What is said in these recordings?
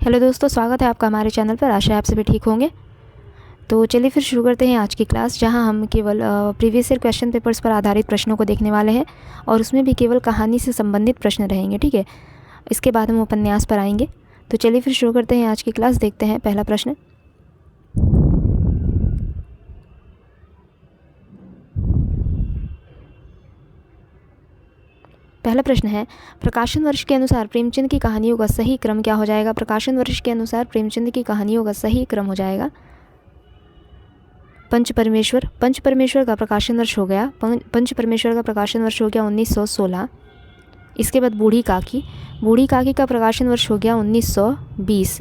Hello दोस्तों, स्वागत है आपका हमारे चैनल पर। आशा है आप सभी ठीक होंगे। तो चलिए फिर शुरू करते हैं आज की क्लास, जहां हम केवल प्रीवियस ईयर क्वेश्चन पेपर्स पर आधारित प्रश्नों को देखने वाले हैं और उसमें भी केवल कहानी से संबंधित प्रश्न रहेंगे। ठीक है, इसके बाद हम उपन्यास पर आएंगे। तो चलिए फिर शुरू करते हैं आज की क्लास। देखते हैं पहला प्रश्न। पहला प्रश्न है, प्रकाशन वर्ष के अनुसार प्रेमचंद की कहानियों का सही क्रम क्या हो जाएगा। प्रकाशन वर्ष के अनुसार प्रेमचंद की कहानियों का सही क्रम हो जाएगा पंच परमेश्वर। पंच परमेश्वर का प्रकाशन वर्ष हो गया 1916। इसके बाद बूढ़ी काकी। बूढ़ी काकी का प्रकाशन वर्ष हो गया 1920।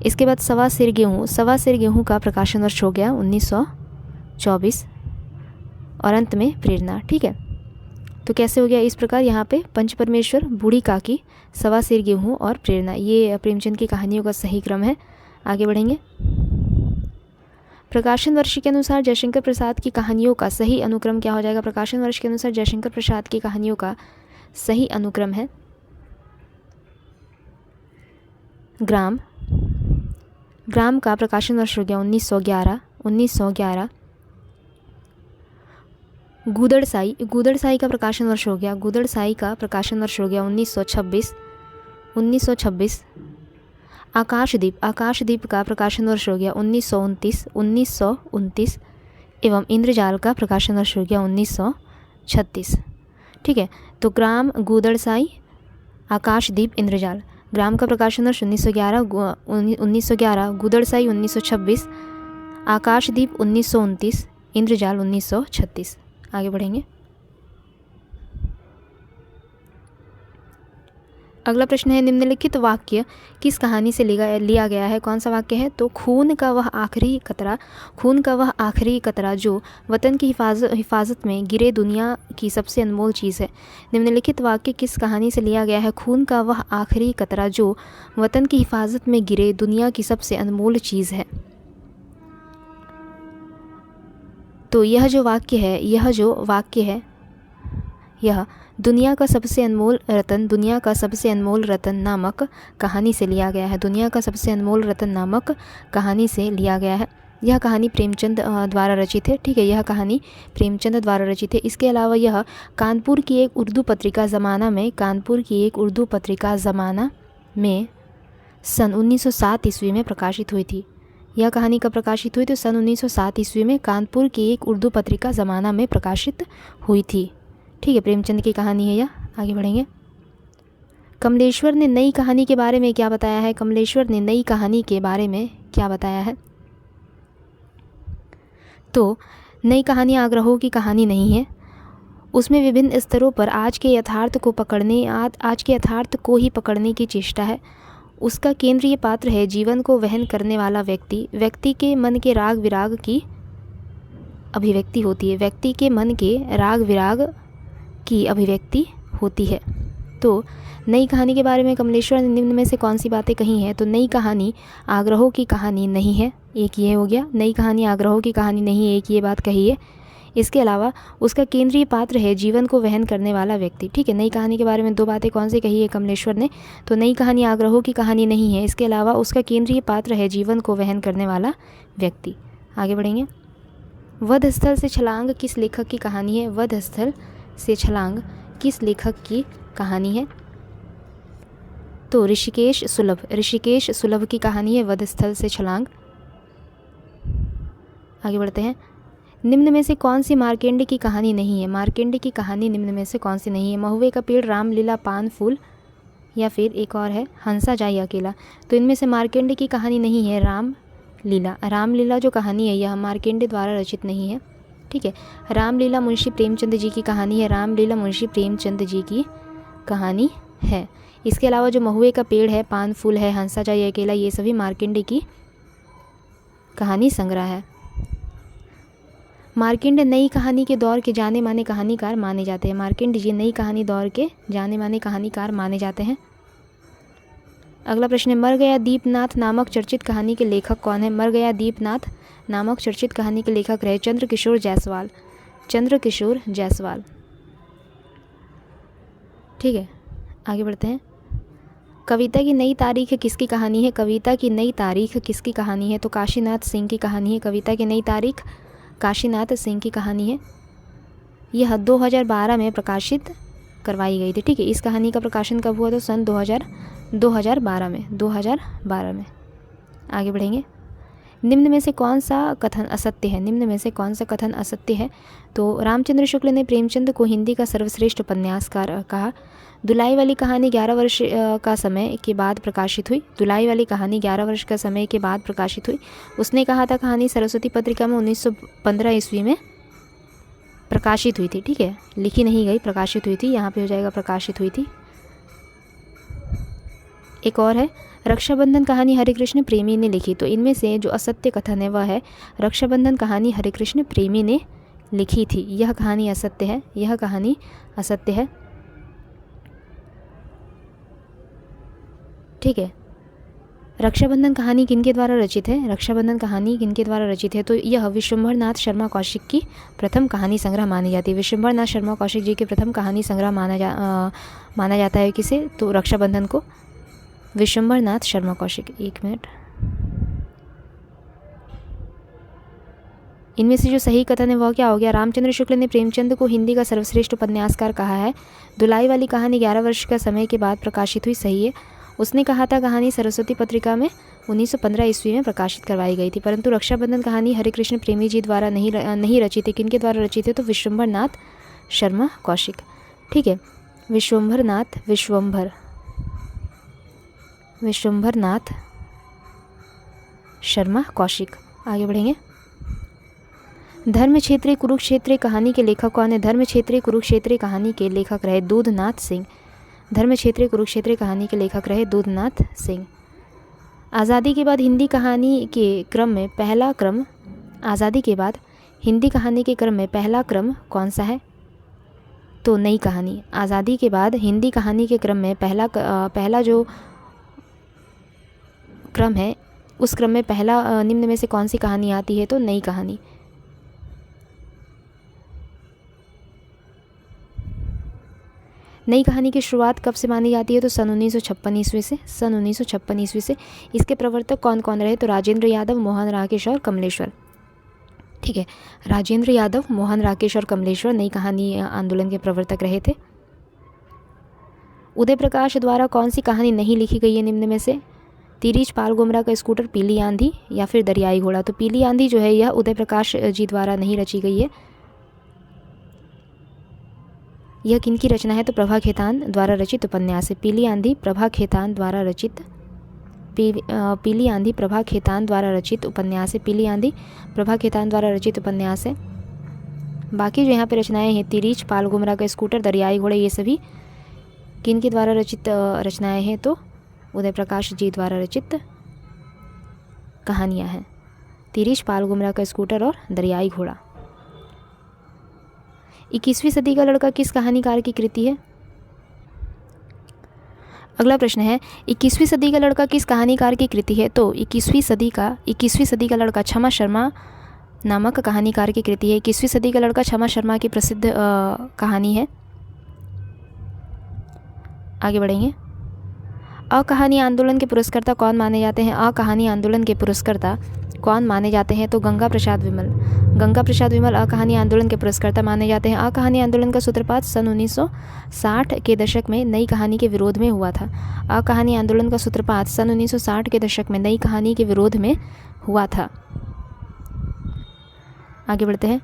इसके बाद सवा सिर गेहूँ। सवा सिर गेहूँ का प्रकाशन वर्ष हो गया 1924। और अंत में प्रेरणा। ठीक है, तो कैसे हो गया इस प्रकार, यहाँ पे पंच परमेश्वर, बूढ़ी काकी, सवा सिर गेहूँ और प्रेरणा, ये प्रेमचंद की कहानियों का सही क्रम है। आगे बढ़ेंगे। प्रकाशन वर्ष के अनुसार जयशंकर प्रसाद की कहानियों का सही अनुक्रम क्या हो जाएगा। प्रकाशन वर्ष के अनुसार जयशंकर प्रसाद की कहानियों का सही अनुक्रम है ग्राम। ग्राम का प्रकाशन वर्ष हो गया 1911। गूदड़साई। गूदड़साई का प्रकाशन वर्ष हो गया 1926। आकाशदीप। आकाशदीप का प्रकाशन वर्ष हो गया 1929 एवं इंद्रजाल का प्रकाशन वर्ष हो गया 1936। ठीक है, तो ग्राम, गूदड़साई, आकाशदीप, इंद्रजाल। ग्राम का प्रकाशन वर्ष 1911, गूदड़साई 1926, आकाशदीप 1929, इंद्रजाल 1936। आगे बढ़ेंगे। अगला प्रश्न है, निम्नलिखित वाक्य किस कहानी से लिया गया है। कौन सा वाक्य है, तो खून का वह आखिरी कतरा जो वतन की हिफाजत में गिरे दुनिया की सबसे अनमोल चीज़ है। निम्नलिखित वाक्य किस कहानी से लिया गया है। खून का वह आखिरी कतरा जो वतन की हिफाजत में गिरे दुनिया की सबसे अनमोल चीज़ है। तो यह जो वाक्य है यह दुनिया का सबसे अनमोल रतन नामक कहानी से लिया गया है। दुनिया का सबसे अनमोल रतन नामक कहानी से लिया गया है। यह कहानी प्रेमचंद द्वारा रचित है। ठीक है, यह कहानी प्रेमचंद द्वारा रचित है। इसके अलावा यह कानपुर की एक उर्दू पत्रिका ज़माना में सन 1907 ईस्वी में प्रकाशित हुई थी। यह कहानी कब प्रकाशित हुई, तो सन 1907 ईस्वी में कानपुर की एक उर्दू पत्रिका ज़माना में प्रकाशित हुई थी। ठीक है, प्रेमचंद की कहानी है यह। आगे बढ़ेंगे। कमलेश्वर ने नई कहानी के बारे में क्या बताया है। कमलेश्वर ने नई कहानी के बारे में क्या बताया है, तो नई कहानी आग्रहों की कहानी नहीं है। उसमें विभिन्न स्तरों पर आज के यथार्थ को ही पकड़ने की चेष्टा है। उसका केंद्रीय पात्र है जीवन को वहन करने वाला व्यक्ति के मन के राग विराग की अभिव्यक्ति होती है। तो नई कहानी के बारे में कमलेश्वर ने निम्न में से कौन सी बातें कही हैं, तो नई कहानी आग्रहों की कहानी नहीं है, एक ये हो गया। नई कहानी आग्रहों की कहानी नहीं है, एक ये बात कही है। इसके अलावा उसका केंद्रीय पात्र है जीवन को वहन करने वाला व्यक्ति। ठीक है, नई कहानी के बारे में दो बातें कौन सी कही है कमलेश्वर ने, तो नई कहानी आग्रहों की कहानी नहीं है, इसके अलावा उसका केंद्रीय पात्र है जीवन को वहन करने वाला व्यक्ति। आगे बढ़ेंगे। वधस्थल से छलांग किस लेखक की कहानी है। वधस्थल से छलांग किस लेखक की कहानी है, तो ऋषिकेश सुलभ की कहानी है वधस्थल से छलांग। आगे बढ़ते हैं। निम्न में से कौन सी मार्केंड की कहानी नहीं है। मार्केंड की कहानी निम्न में से कौन सी नहीं है। महुए का पेड़, रामलीला, पान फूल, या फिर एक और है हंसा जाए अकेला। तो इनमें से मार्केंड की कहानी नहीं है रामलीला जो कहानी है यह मार्केंड द्वारा रचित नहीं है। ठीक है, रामलीला मुंशी प्रेमचंद जी की कहानी है। इसके अलावा जो महुए का पेड़ है, पान फूल है, हंसा जाए अकेला, ये सभी मार्केंड की कहानी संग्रह है। मार्केंड नई कहानी के दौर के जाने माने कहानीकार माने जाते हैं। मार्केंड जी नई कहानी दौर के जाने माने कहानीकार माने जाते हैं। अगला प्रश्न है, मर गया दीपनाथ नामक चर्चित कहानी के लेखक कौन है। मर गया दीपनाथ नामक चर्चित कहानी के लेखक रहे चंद्रकिशोर जायसवाल। ठीक है, आगे बढ़ते हैं। कविता की नई तारीख किसकी कहानी है? कविता की नई तारीख किसकी कहानी है? तो काशीनाथ सिंह की कहानी है। कविता की नई तारीख काशीनाथ सिंह की कहानी है। यह 2012 में प्रकाशित करवाई गई थी। ठीक है, इस कहानी का प्रकाशन कब हुआ? तो सन 2012 में। आगे बढ़ेंगे। निम्न में से कौन सा कथन असत्य है? निम्न में से कौन सा कथन असत्य है? तो रामचंद्र शुक्ल ने प्रेमचंद को हिंदी का सर्वश्रेष्ठ उपन्यासकार कहा। दुलाई वाली कहानी 11 वर्ष का समय के बाद प्रकाशित हुई। दुलाई वाली कहानी 11 वर्ष का समय के बाद प्रकाशित हुई। उसने कहा था कहानी सरस्वती पत्रिका में 1915 ईस्वी में प्रकाशित हुई थी। ठीक है, लिखी नहीं गई, प्रकाशित हुई थी। यहाँ पे हो जाएगा प्रकाशित हुई थी। एक और है, रक्षाबंधन कहानी हरिकृष्ण प्रेमी ने लिखी। तो इनमें से जो असत्य कथन है वह है रक्षाबंधन कहानी हरिकृष्ण प्रेमी ने लिखी थी। यह कहानी असत्य है, यह कहानी असत्य है। ठीक है, रक्षाबंधन कहानी किनके द्वारा रचित है? रक्षाबंधन कहानी किनके द्वारा रचित है? तो यह विश्वंभरनाथ शर्मा कौशिक की प्रथम कहानी संग्रह मानी जाती है। विश्वंभरनाथ शर्मा कौशिक जी के प्रथम कहानी संग्रह माना जाता है किसे? तो रक्षाबंधन को। विश्वंभरनाथ शर्मा कौशिक। एक मिनट, इनमें से जो सही कथन है वह क्या हो गया? रामचंद्र शुक्ल ने प्रेमचंद को हिंदी का सर्वश्रेष्ठ उपन्यासकार कहा है। दुलाई वाली कहानी 11 वर्ष का समय के बाद प्रकाशित हुई, सही है। उसने कहा था कहानी सरस्वती पत्रिका में 1915 ईस्वी में प्रकाशित करवाई गई थी। परंतु रक्षाबंधन कहानी हरिकृष्ण प्रेमी जी द्वारा नहीं रचित है। किनके द्वारा रचित है? तो विश्वंभरनाथ शर्मा कौशिक। ठीक है, विश्वंभरनाथ शर्मा कौशिक। आगे बढ़ेंगे। धर्मक्षेत्री कुरुक्षेत्री कहानी के लेखक कौन है? धर्मक्षेत्री कुरुक्षेत्री कहानी के लेखक रहे दूधनाथ सिंह। धर्मक्षेत्री कुरुक्षेत्री कहानी के लेखक रहे दूधनाथ सिंह। आज़ादी के बाद हिंदी कहानी के क्रम में पहला क्रम, आज़ादी के बाद हिंदी कहानी के क्रम में पहला क्रम कौन सा है? तो नई कहानी। आज़ादी के बाद हिंदी कहानी के क्रम में पहला जो क्रम है, उस क्रम में पहला निम्न में से कौन सी कहानी आती है? तो नई कहानी। नई कहानी की शुरुआत कब से मानी जाती है? तो सन 1956 ईस्वी से। सन 1956 ईस्वी से। इसके प्रवर्तक कौन कौन रहे? तो राजेंद्र यादव, मोहन राकेश और कमलेश्वर। ठीक है, राजेंद्र यादव, मोहन राकेश और कमलेश्वर नई कहानी आंदोलन के प्रवर्तक रहे थे। उदय प्रकाश द्वारा कौन सी कहानी नहीं लिखी गई है निम्न में से? तिरीच पाल गुमरा का स्कूटर, पीली आंधी या फिर दरियाई घोड़ा। तो पीली आंधी जो है यह उदय प्रकाश जी द्वारा नहीं रची गई है। यह किनकी रचना है? तो प्रभा खेतान द्वारा रचित उपन्यास है। पीली आंधी प्रभा खेतान द्वारा रचित पीली आंधी प्रभा खेतान द्वारा रचित उपन्यास है। पीली आंधी प्रभा खेतान द्वारा रचित उपन्यास है। बाकी जो यहाँ पे रचनाएं हैं, तिरीच पाल गुमरा का स्कूटर, दरियाई घोड़े, ये सभी किनके द्वारा रचित रचनाएं हैं? तो उदय प्रकाश जी द्वारा रचित कहानियाँ हैं। तिरीच पाल गुमरा का स्कूटर और दरियाई घोड़ा। 21वीं सदी का लड़का किस कहानीकार की कृति है? अगला प्रश्न है, 21वीं सदी का लड़का किस कहानीकार की कृति है? तो 21वीं सदी का लड़का क्षमा शर्मा नामक कहानीकार की कृति है। 21वीं सदी का लड़का क्षमा शर्मा की प्रसिद्ध कहानी है। आगे बढ़ेंगे। अकहानी आंदोलन के पुरस्कर्ता कौन माने जाते हैं? अकहानी आंदोलन के पुरस्कर्ता कौन माने जाते हैं? तो गंगा प्रसाद विमल अकहानी आंदोलन के पुरस्कर्ता माने जाते हैं। अकहानी आंदोलन का सूत्रपात सन 1960 के दशक में नई कहानी के विरोध में हुआ था। अकहानी आंदोलन का सूत्रपात सन 1960 के दशक में नई कहानी के विरोध में हुआ था। आगे बढ़ते हैं।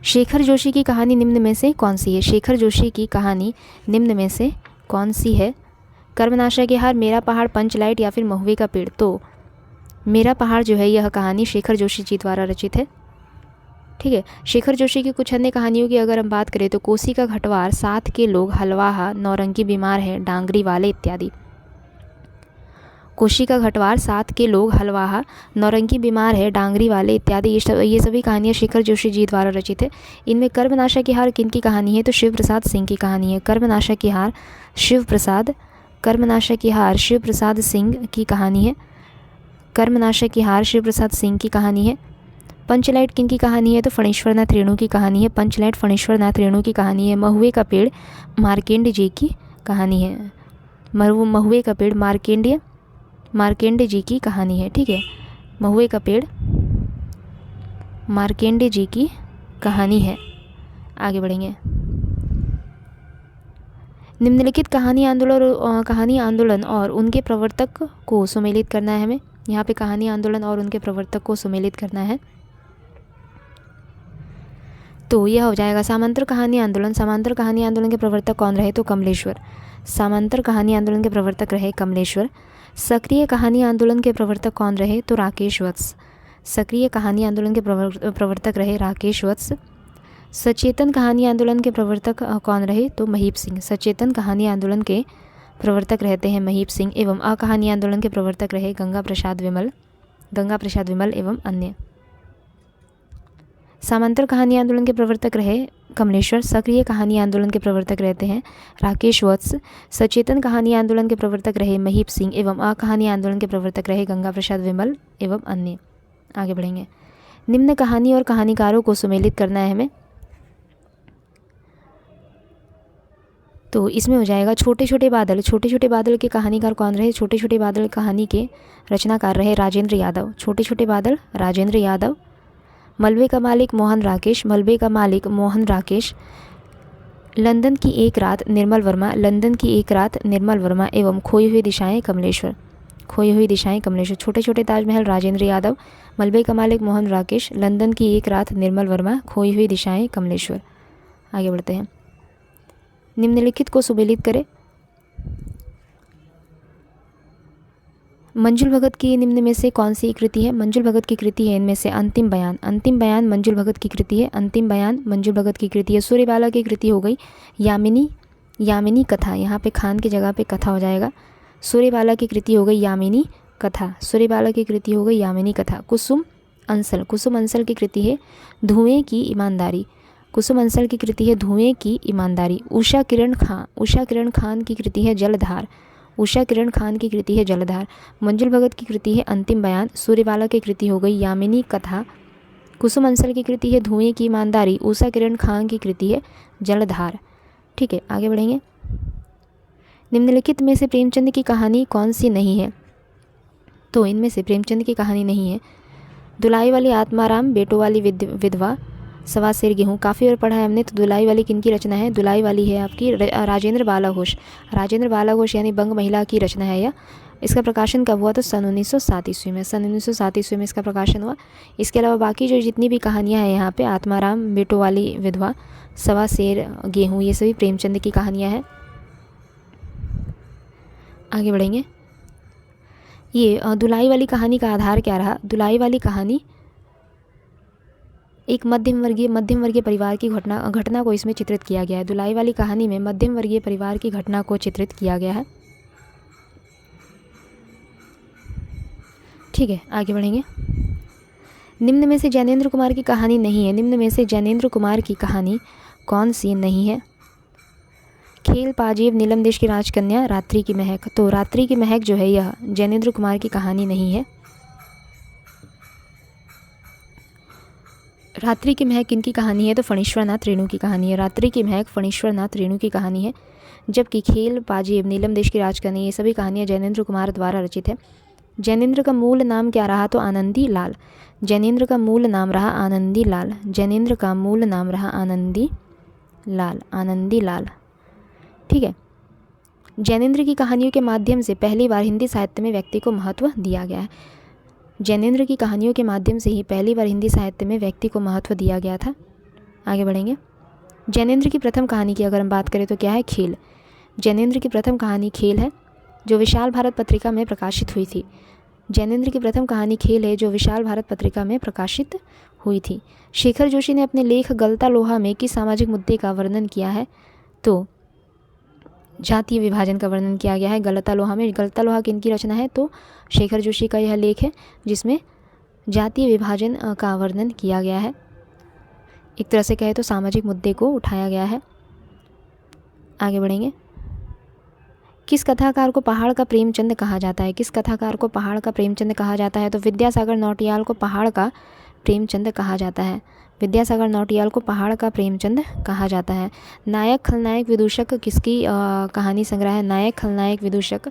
शेखर जोशी की कहानी निम्न में से कौन सी है? शेखर जोशी की कहानी निम्न में से कौन सी है? कर्मनाशा के हार, मेरा पहाड़, पंचलाइट या फिर महुए का पेड़। तो मेरा पहाड़ जो है यह कहानी शेखर जोशी जी द्वारा रचित है। ठीक है, शेखर जोशी की कुछ अन्य कहानियों की अगर हम बात करें तो कोसी का घटवार, साथ के लोग, हलवाहा, नौरंगी बीमार है, डांगरी वाले इत्यादि। कोसी का घटवार, साथ के लोग, हलवाहा, नौरंगी बीमार है, डांगरी वाले इत्यादि, ये सभी कहानियाँ शेखर जोशी जी द्वारा रचित है। इनमें कर्मनाशा की हार किनकी कहानी है? तो शिव प्रसाद सिंह की कहानी है। कर्मनाशा की हार शिव प्रसाद सिंह की कहानी है। कर्मनाशा की हार शिव प्रसाद सिंह की कहानी है। पंचलाइट किनकी कहानी है? तो फणीश्वरनाथ रेणु की कहानी है। पंचलाइट फणीश्वरनाथ रेणु की कहानी है। महुए का पेड़ मार्केंड जी की कहानी है। महुए का पेड़ मार्केंडे जी की कहानी है। ठीक है, महुए का पेड़ मार्केंडे जी की कहानी है। आगे बढ़ेंगे। निम्नलिखित कहानी आंदोलन और उनके प्रवर्तक को सुमेलित करना है हमें। यहाँ पे कहानी आंदोलन और उनके प्रवर्तक को सुमेलित करना है। तो यह हो जाएगा समांतर कहानी आंदोलन। समांतर कहानी आंदोलन के प्रवर्तक कौन रहे? तो कमलेश्वर। समांतर कहानी आंदोलन के प्रवर्तक रहे कमलेश्वर। सक्रिय कहानी आंदोलन के प्रवर्तक कौन रहे? तो राकेश वत्स। सक्रिय कहानी आंदोलन के प्रवर्तक रहे राकेश वत्स। सचेतन कहानी आंदोलन के प्रवर्तक कौन रहे? तो महीप सिंह। सचेतन कहानी आंदोलन के प्रवर्तक रहते हैं महीप सिंह एवं अकहानी आंदोलन के प्रवर्तक रहे गंगा प्रसाद विमल एवं अन्य। समांतर कहानी आंदोलन के प्रवर्तक रहे कमलेश्वर। सक्रिय कहानी आंदोलन के प्रवर्तक रहते हैं राकेश वत्स। सचेतन कहानी आंदोलन के प्रवर्तक रहे महीप सिंह एवं अकहानी आंदोलन के प्रवर्तक रहे गंगा प्रसाद विमल एवं अन्य। आगे बढ़ेंगे। निम्न कहानी और कहानीकारों को सुमेलित करना है हमें। तो इसमें हो जाएगा छोटे छोटे बादल। छोटे छोटे बादल के कहानीकार कौन रहे? छोटे छोटे बादल कहानी के रचनाकार रहे राजेंद्र यादव। छोटे छोटे बादल राजेंद्र यादव। मलबे का मालिक मोहन राकेश। लंदन की एक रात निर्मल वर्मा एवं खोई हुई दिशाएं कमलेश्वर। छोटे छोटे ताजमहल राजेंद्र यादव। मलबे का मालिक मोहन राकेश। लंदन की एक रात निर्मल वर्मा। खोई हुई दिशाएं कमलेश्वर। आगे बढ़ते हैं। निम्नलिखित को सुमेलित करें। मंजुल भगत की निम्न में से कौन सी कृति है? मंजुल भगत की कृति है इनमें से अंतिम बयान मंजुल भगत की कृति है। सूर्यबाला की कृति हो गई यामिनी कथा। यहाँ पे खान की जगह पे कथा हो जाएगा। सूर्यबाला की कृति हो गई यामिनी कथा। कुसुम अंसल की कृति है धुएं की ईमानदारी। उषा किरण खान की कृति है जलधार। मंजुल भगत की कृति है अंतिम बयान। सूर्यबाला की कृति हो गई यामिनी कथा। कुसुम अंसल की कृति है धुएं की ईमानदारी। उषा किरण खान की कृति है जलधार। ठीक है, आगे बढ़ेंगे। निम्नलिखित में से प्रेमचंद की कहानी कौन सी नहीं है? तो इनमें से प्रेमचंद की कहानी नहीं है। दुलाई वाली आत्माराम, बेटों वाली विधवा, सवा सेर गेहूँ। काफ़ी बार पढ़ा है हमने। तो दुलाई वाली किनकी रचना है? दुलाई वाली है आपकी राजेंद्र बाला घोष यानी बंग महिला की रचना है यह। इसका प्रकाशन कब हुआ? तो सन 1907 ईस्वी में इसका प्रकाशन हुआ। इसके अलावा बाकी जो जितनी भी कहानियाँ हैं यहाँ पे आत्माराम, बेटों वाली विधवा, सवा सेर गेहूँ, ये सभी प्रेमचंद की कहानियाँ हैं। आगे बढ़ेंगे। ये दुलाई वाली कहानी का आधार क्या रहा? दुलाई वाली कहानी एक मध्यम वर्गीय परिवार की घटना को इसमें चित्रित किया गया है। दुलाई वाली कहानी में मध्यम वर्गीय परिवार की घटना को चित्रित किया गया है। ठीक है, आगे बढ़ेंगे। निम्न में से ज्ञानेंद्र कुमार की कहानी नहीं है। निम्न में से ज्ञानेंद्र कुमार की कहानी कौन सी नहीं है? खेल पाजेब, नीलम देश की राजकन्या, रात्रि की महक। तो रात्रि की महक जो है यह ज्ञानेंद्र कुमार की कहानी नहीं है। रात्रि की महक किनकी कहानी है? तो फणीश्वरनाथ रेणु की कहानी है। रात्रि की महक फणीश्वरनाथ रेणु की कहानी है। जबकि खेल पाजेब, नीलम देश की राजकन्या, ये सभी कहानियाँ ज्ञानेंद्र कुमार द्वारा रचित है। ज्ञानेंद्र का मूल नाम क्या रहा? तो आनंदी लाल। ज्ञानेंद्र का मूल नाम रहा आनंदी लाल। ठीक है। ज्ञानेंद्र की कहानियों के माध्यम से पहली बार हिंदी साहित्य में व्यक्ति को महत्व दिया गया है। ज्ञानेंद्र की कहानियों के माध्यम से ही पहली बार हिंदी साहित्य में व्यक्ति को महत्व दिया गया था। आगे बढ़ेंगे। ज्ञानेंद्र की प्रथम कहानी की अगर हम बात करें तो क्या है? खेल। ज्ञानेंद्र की प्रथम कहानी खेल है जो विशाल भारत पत्रिका में प्रकाशित हुई थी। ज्ञानेंद्र की प्रथम कहानी खेल है जो विशाल भारत पत्रिका में प्रकाशित हुई थी। शेखर जोशी ने अपने लेख गलता लोहा में किस सामाजिक मुद्दे का वर्णन किया है? तो जातीय विभाजन का वर्णन किया गया है गलता लोहा में। गलता लोहा किनकी रचना है? तो शेखर जोशी का यह लेख है जिसमें जातीय विभाजन का वर्णन किया गया है। एक तरह से कहे तो सामाजिक मुद्दे को उठाया गया है। आगे बढ़ेंगे। किस कथाकार को पहाड़ का प्रेमचंद कहा जाता है? किस कथाकार को पहाड़ का प्रेमचंद कहा जाता है? तो विद्यासागर नौटियाल को पहाड़ का प्रेमचंद कहा जाता है। विद्यासागर नौटियाल को पहाड़ का प्रेमचंद कहा जाता है। नायक खलनायक विदूषक किसकी कहानी संग्रह है? नायक खलनायक विदूषक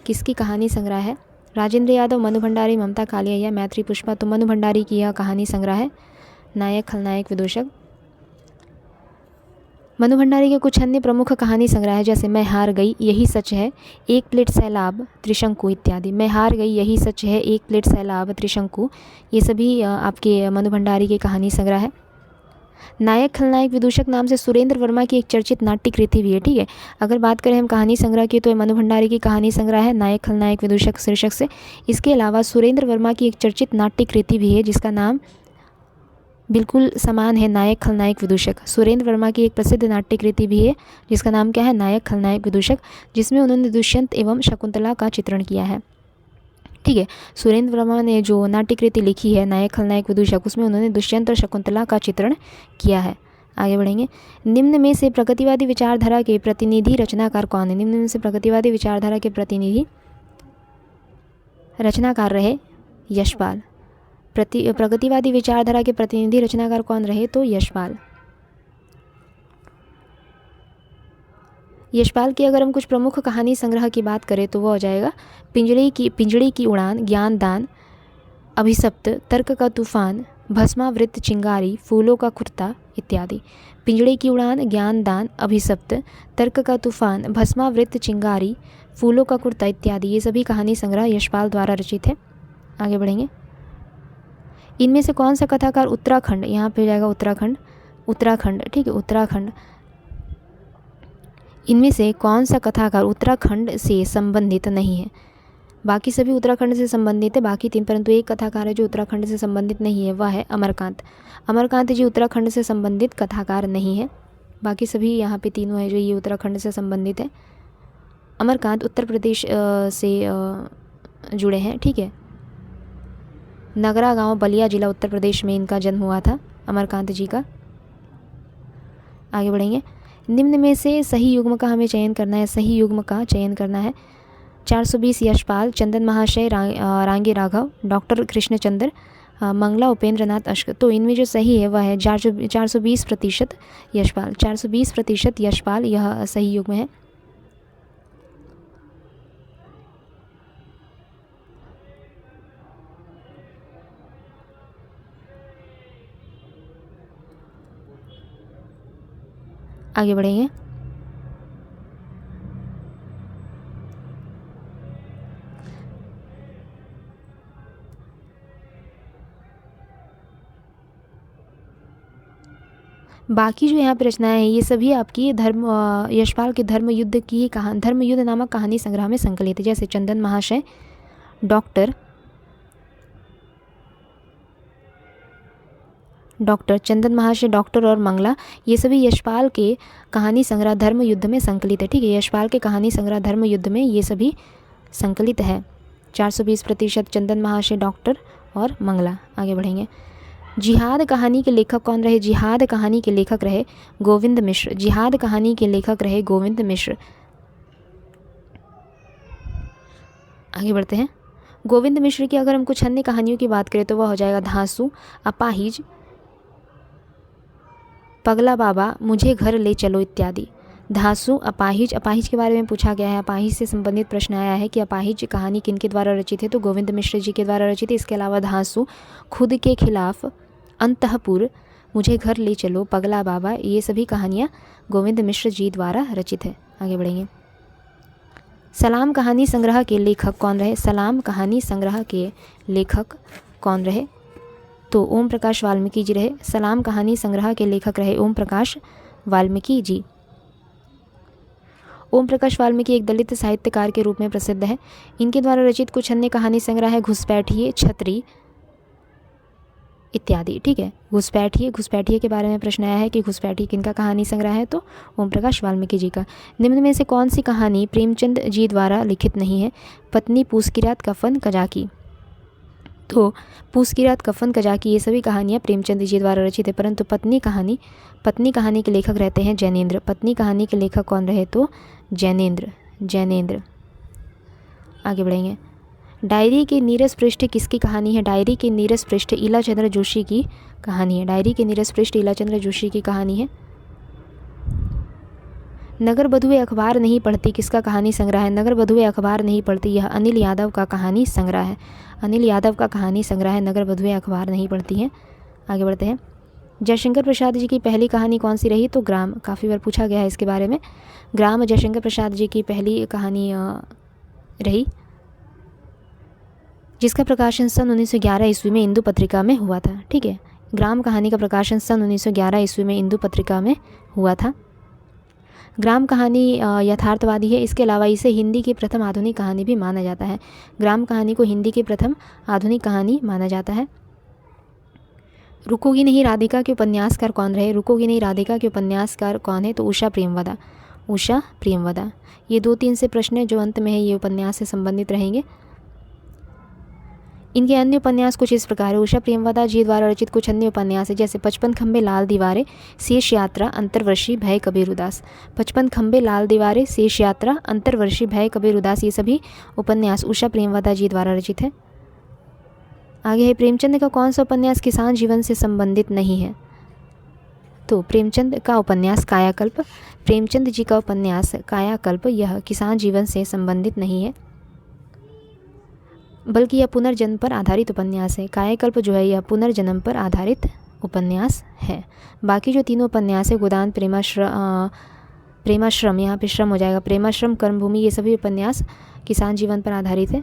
किसकी कहानी संग्रह है? राजेंद्र यादव, मनु भंडारी, ममता कालिया या मैत्री पुष्पा? तो मनु भंडारी की यह कहानी संग्रह है नायक खलनायक विदूषक। मनु भंडारी के कुछ अन्य प्रमुख कहानी संग्रह है जैसे मैं हार गई, यही सच है, एक प्लेट सैलाब, त्रिशंकु इत्यादि। मैं हार गई, यही सच है, एक प्लेट सैलाब, त्रिशंकु, ये सभी आपके मनु भंडारी की कहानी संग्रह है। नायक खलनायक विदूषक नाम से सुरेंद्र वर्मा की एक चर्चित नाट्य कृति भी है। ठीक है, अगर बात करें हम कहानी संग्रह की तो मनु भंडारी की कहानी संग्रह है नायक खलनायक विदूषक शीर्षक से। इसके अलावा सुरेंद्र वर्मा की एक चर्चित नाट्य कृति भी है जिसका नाम बिल्कुल समान है, नायक खलनायक विदूषक। सुरेंद्र वर्मा की एक प्रसिद्ध नाट्य कृति भी है जिसका नाम क्या है? नायक खलनायक विदूषक, जिसमें उन्होंने दुष्यंत एवं शकुंतला का चित्रण किया है। ठीक है, सुरेंद्र वर्मा ने जो नाट्य कृति लिखी है नायक खलनायक विदूषक, उसमें उन्होंने दुष्यंत और शकुंतला का चित्रण किया है। आगे बढ़ेंगे। निम्न में से प्रगतिवादी विचारधारा के प्रतिनिधि रचनाकार कौन है? निम्न में से प्रगतिवादी विचारधारा के प्रतिनिधि रचनाकार रहे यशपाल। प्रगतिवादी विचारधारा के प्रतिनिधि रचनाकार कौन रहे? तो यशपाल। यशपाल की अगर हम कुछ प्रमुख कहानी संग्रह की बात करें तो वह हो जाएगा पिंजड़ी की उड़ान, ज्ञान दान, अभिशप्त, तर्क का तूफान, भस्मावृत चिंगारी, फूलों का कुर्ता इत्यादि। पिंजड़े की उड़ान, ज्ञान दान, अभिशप्त, तर्क का तूफान, भस्मावृत चिंगारी, फूलों का कुर्ता इत्यादि, ये सभी कहानी संग्रह यशपाल द्वारा रचित है। आगे बढ़ेंगे। इनमें से कौन सा कथाकार उत्तराखंड, यहाँ पे जाएगा उत्तराखंड, ठीक है, उत्तराखंड। इनमें से कौन सा कथाकार उत्तराखंड से संबंधित नहीं है? बाकी सभी उत्तराखंड से संबंधित है, बाकी तीन, परंतु एक कथाकार है जो उत्तराखंड से संबंधित नहीं है, वह है अमरकांत। अमरकांत जी उत्तराखंड से संबंधित कथाकार नहीं है। बाकी सभी यहाँ पे तीनों है जो ये उत्तराखंड से संबंधित है। अमरकांत उत्तर प्रदेश से जुड़े हैं। ठीक है, नगरा गांव, बलिया जिला, उत्तर प्रदेश में इनका जन्म हुआ था अमरकांत जी का। आगे बढ़ेंगे। निम्न में से सही युग्म का हमें चयन करना है। सही युग्म का चयन करना है 420 यशपाल, चंदन महाशय, रांगे राघव, डॉक्टर कृष्णचंद्र, मंगला उपेंद्रनाथ अश्क। तो इनमें जो सही है वह है 420% यशपाल। 420% यशपाल यह सही युग्म है। आगे बढ़ेंगे। बाकी जो यहाँ पे रचनाएं हैं ये सभी आपकी यशपाल के धर्म युद्ध की धर्म युद्ध नामक कहानी संग्रह में संकलित है। जैसे चंदन महाशय, चंदन महाशय, डॉक्टर और मंगला, ये सभी यशपाल के कहानी संग्रह धर्म युद्ध में संकलित है। ठीक है, यशपाल के कहानी संग्रह धर्म युद्ध में ये सभी संकलित है। 420% चंदन महाशय, डॉक्टर और मंगला। आगे बढ़ेंगे। जिहाद कहानी के लेखक कौन रहे? जिहाद कहानी के लेखक रहे गोविंद मिश्र। जिहाद कहानी के लेखक रहे गोविंद मिश्र। आगे बढ़ते हैं। गोविंद मिश्र की अगर हम कुछ अन्य कहानियों की बात करें तो वह हो जाएगा धांसू, अपाहिज, पगला बाबा, मुझे घर ले चलो इत्यादि। धांसू, अपाहिज। अपाहिज के बारे में पूछा गया है, अपाहिज से संबंधित प्रश्न आया है कि अपाहिज कहानी किनके द्वारा रचित है? तो गोविंद मिश्र जी के द्वारा रचित है। इसके अलावा धांसू, खुद के खिलाफ, अंतःपुर, मुझे घर ले चलो, पगला बाबा, ये सभी कहानियाँ गोविंद मिश्र जी द्वारा रचित है। आगे बढ़ेंगे। सलाम कहानी संग्रह के लेखक कौन रहे? सलाम कहानी संग्रह के लेखक कौन रहे? तो ओम प्रकाश वाल्मीकि जी रहे। सलाम कहानी संग्रह के लेखक रहे ओम प्रकाश वाल्मीकि जी। ओम प्रकाश वाल्मीकि एक दलित साहित्यकार के रूप में प्रसिद्ध है। इनके द्वारा रचित कुछ अन्य कहानी संग्रह है घुसपैठिए, छतरी इत्यादि। ठीक है, घुसपैठिए के बारे में प्रश्न आया है कि घुसपैठिए किनका कहानी संग्रह है? तो ओम प्रकाश वाल्मीकि जी का। निम्न में से कौन सी कहानी प्रेमचंद जी द्वारा लिखित नहीं है? पत्नी, पूसकिरात, कफन, कजाकी। तो पूसकिरात, कफन, कजाकी, ये सभी कहानियाँ प्रेमचंद जी द्वारा रचित है, परंतु पत्नी कहानी के लेखक रहते हैं जैनेन्द्र। पत्नी कहानी के लेखक कौन रहे? तो जैनेन्द्र। आगे बढ़ेंगे। डायरी के नीरस पृष्ठ किसकी कहानी है? डायरी के नीरस पृष्ठ ईला चंद्र जोशी की कहानी है। डायरी के नीरस पृष्ठ ईला चंद्र जोशी की कहानी है। नगर बधुए अखबार नहीं पढ़ती किसका कहानी संग्रह है? नगर बधुए अखबार नहीं पढ़ती, यह अनिल यादव का कहानी संग्रह है। अनिल यादव का कहानी संग्रह है, नगर बधुए अखबार नहीं पढ़ती हैं। आगे बढ़ते हैं। जयशंकर प्रसाद जी की पहली कहानी कौन सी रही? तो ग्राम, काफ़ी बार पूछा गया है इसके बारे में। ग्राम जयशंकर प्रसाद जी की पहली कहानी रही, जिसका प्रकाशन सन 1911 ईस्वी में इंदु पत्रिका में हुआ था। ठीक है, ग्राम कहानी का प्रकाशन सन 1911 ईस्वी में इंदु पत्रिका में हुआ था। ग्राम कहानी यथार्थवादी है। इसके अलावा इसे हिंदी की प्रथम आधुनिक कहानी भी माना जाता है। ग्राम कहानी को हिंदी की प्रथम आधुनिक कहानी माना जाता है। रुकोगी नहीं राधिका के उपन्यासकार कौन रहे? रुकोगी नहीं राधिका के उपन्यासकार कौन है? तो उषा प्रेमवदा। उषा प्रेमवदा। ये 2-3 से प्रश्न है जो अंत में है, ये उपन्यास से संबंधित रहेंगे। इनके अन्य उपन्यास कुछ इस प्रकार है। उषा प्रेमवदा जी द्वारा रचित कुछ अन्य उपन्यास है, जैसे 55 खंबे लाल दीवारें, शेष यात्रा, अंतर्वर्षी, भय, कबीर उदास। 55 खंबे लाल दीवारें, शेष यात्रा, अंतर्वर्षी, भय, कबीर उदास, ये सभी उपन्यास उषा प्रेमवदा जी द्वारा रचित है। आगे है, प्रेमचंद का कौन सा उपन्यास किसान जीवन से संबंधित नहीं है? तो प्रेमचंद का उपन्यास कायाकल्प। प्रेमचंद जी का उपन्यास कायाकल्प यह किसान जीवन से संबंधित नहीं है, बल्कि यह पुनर्जन्म पर आधारित उपन्यास है। कायाकल्प जो है यह पुनर्जन्म पर आधारित उपन्यास है। बाकी जो तीनों उपन्यास है, गोदान, प्रेमाश्रम, यहाँ पे श्रम हो जाएगा, प्रेमाश्रम, कर्मभूमि, ये सभी उपन्यास किसान जीवन पर आधारित है।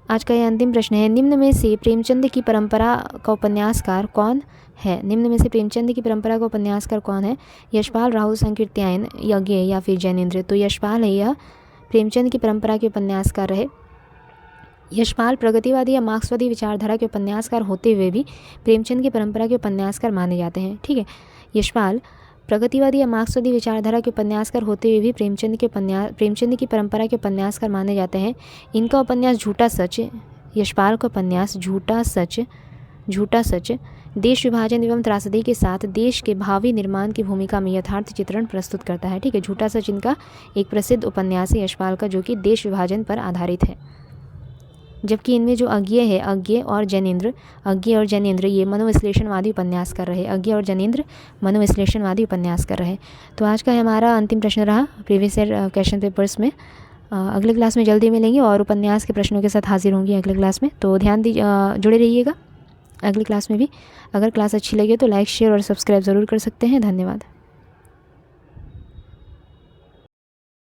आज का यह अंतिम प्रश्न है, निम्न में से प्रेमचंद की परंपरा का उपन्यासकार कौन है? निम्न में से प्रेमचंद की परंपरा का उपन्यासकार कौन है? यशपाल, राहुल, संकीर्त्यायन, यज्ञ या फिर जैनेन्द्र? तो यशपाल है, यह प्रेमचंद की परंपरा के उपन्यासकार रहे। यशपाल प्रगतिवादी या मार्क्सवादी विचारधारा के उपन्यासकार होते हुए भी प्रेमचंद की परंपरा के उपन्यासकार माने जाते हैं। ठीक है, यशपाल प्रगतिवादी या मार्क्सवादी विचारधारा के उपन्यासकार होते हुए भी प्रेमचंद की परंपरा के उपन्यासकार माने जाते हैं। इनका उपन्यास झूठा सच, यशपाल का उपन्यास झूठा सच देश विभाजन एवं त्रासदी के साथ देश के भावी निर्माण की भूमिका में यथार्थ चित्रण प्रस्तुत करता है। ठीक है, झूठा सच इनका एक प्रसिद्ध उपन्यास है यशपाल का, जो कि देश विभाजन पर आधारित है। जबकि इनमें जो अज्ञेय है, अज्ञेय और जैनेन्द्र ये मनोविश्लेषणवादी उपन्यास कर रहे। अज्ञेय और जैनेन्द्र मनोविश्लेषणवादी उपन्यास कर रहे। तो आज का हमारा अंतिम प्रश्न रहा प्रीवियस ईयर क्वेश्चन पेपर्स में। अगले क्लास में जल्दी मिलेंगे और उपन्यास के प्रश्नों के साथ हाजिर होंगी अगले क्लास में। तो ध्यान जुड़े रहिएगा अगली क्लास में भी। अगर क्लास अच्छी लगे तो लाइक, शेयर और सब्सक्राइब ज़रूर कर सकते हैं। धन्यवाद।